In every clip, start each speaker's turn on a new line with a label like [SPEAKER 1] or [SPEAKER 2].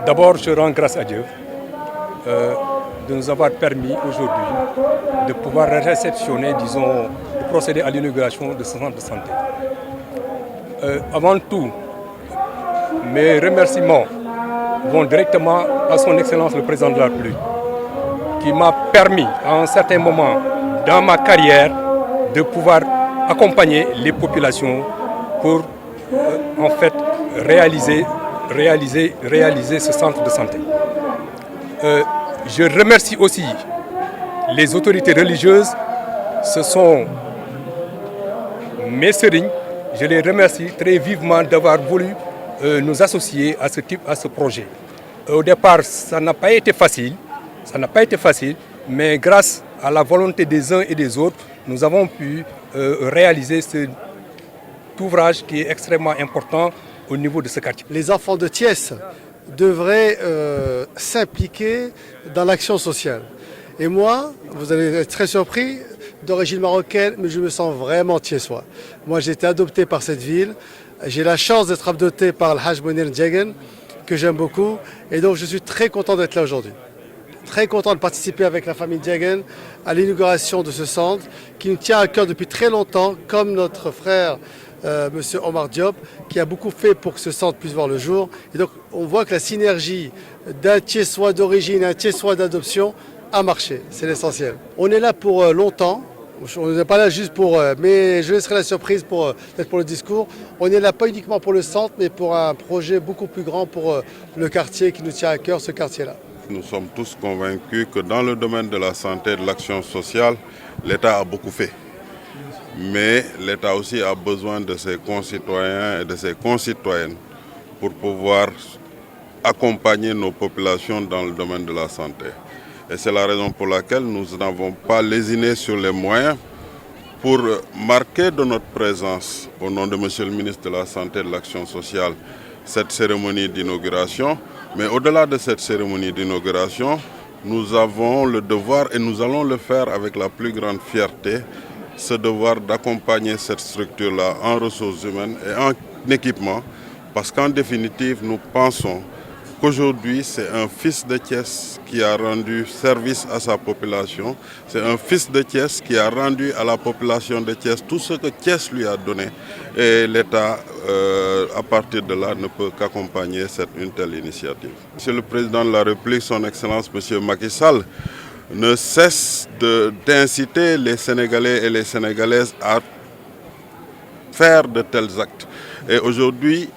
[SPEAKER 1] D'abord, je rends grâce à Dieu de nous avoir permis aujourd'hui de pouvoir réceptionner, disons, de procéder à l'inauguration de ce centre de santé. Avant tout, mes remerciements vont directement à son Excellence le Président de la République, qui m'a permis à un certain moment dans ma carrière de pouvoir accompagner les populations pour en fait réaliser ce centre de santé. Je remercie aussi les autorités religieuses, ce sont mes sœurs. Je les remercie très vivement d'avoir voulu nous associer à ce projet. Au départ, ça n'a pas été facile, mais grâce à la volonté des uns et des autres, nous avons pu réaliser cet ouvrage qui est extrêmement important au niveau de ce quartier.
[SPEAKER 2] Les enfants de Thiès devraient s'impliquer dans l'action sociale. Et moi, vous allez être très surpris, d'origine marocaine, mais je me sens vraiment thiessois. Moi, j'ai été adopté par cette ville. J'ai la chance d'être adopté par le Haj Mounir Ndiéguène, que j'aime beaucoup. Et donc, je suis très content d'être là aujourd'hui. Très content de participer avec la famille Ndiéguène à l'inauguration de ce centre qui nous tient à cœur depuis très longtemps, comme notre frère Monsieur Omar Diop, qui a beaucoup fait pour que ce centre puisse voir le jour. Et donc, on voit que la synergie d'un Thiessois d'origine et un Thiessois d'adoption a marché. C'est l'essentiel. On est là pour longtemps. On n'est pas là juste pour... mais je laisserai la surprise peut-être pour le discours. On est là pas uniquement pour le centre, mais pour un projet beaucoup plus grand pour le quartier qui nous tient à cœur, ce quartier-là.
[SPEAKER 3] Nous sommes tous convaincus que dans le domaine de la santé et de l'action sociale, l'État a beaucoup fait. Mais l'État aussi a besoin de ses concitoyens et de ses concitoyennes pour pouvoir accompagner nos populations dans le domaine de la santé. Et c'est la raison pour laquelle nous n'avons pas lésiné sur les moyens pour marquer de notre présence, au nom de Monsieur le ministre de la Santé et de l'Action sociale, cette cérémonie d'inauguration. Mais au-delà de cette cérémonie d'inauguration, nous avons le devoir, et nous allons le faire avec la plus grande fierté, ce devoir d'accompagner cette structure-là en ressources humaines et en équipement, parce qu'en définitive, nous pensons qu'aujourd'hui, c'est un fils de Thiès qui a rendu service à sa population. C'est un fils de Thiès qui a rendu à la population de Thiès tout ce que Thiès lui a donné. Et l'État, à partir de là, ne peut qu'accompagner une telle initiative. Monsieur le Président de la République, son Excellence, Monsieur Macky Sall, ne cesse d'inciter les Sénégalais et les Sénégalaises à faire de tels actes. Et aujourd'hui,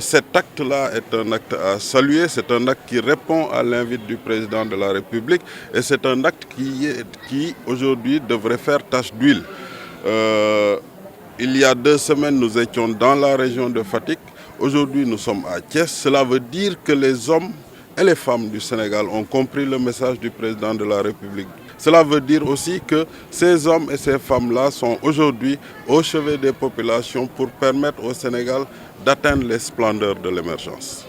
[SPEAKER 3] cet acte-là est un acte à saluer, c'est un acte qui répond à l'invite du président de la République et c'est un acte qui aujourd'hui devrait faire tache d'huile. Il y a 2 semaines, nous étions dans la région de Fatick. Aujourd'hui, nous sommes à Thiès. Cela veut dire que les hommes et les femmes du Sénégal ont compris le message du président de la République. Cela veut dire aussi que ces hommes et ces femmes-là sont aujourd'hui au chevet des populations pour permettre au Sénégal d'atteindre les splendeurs de l'émergence.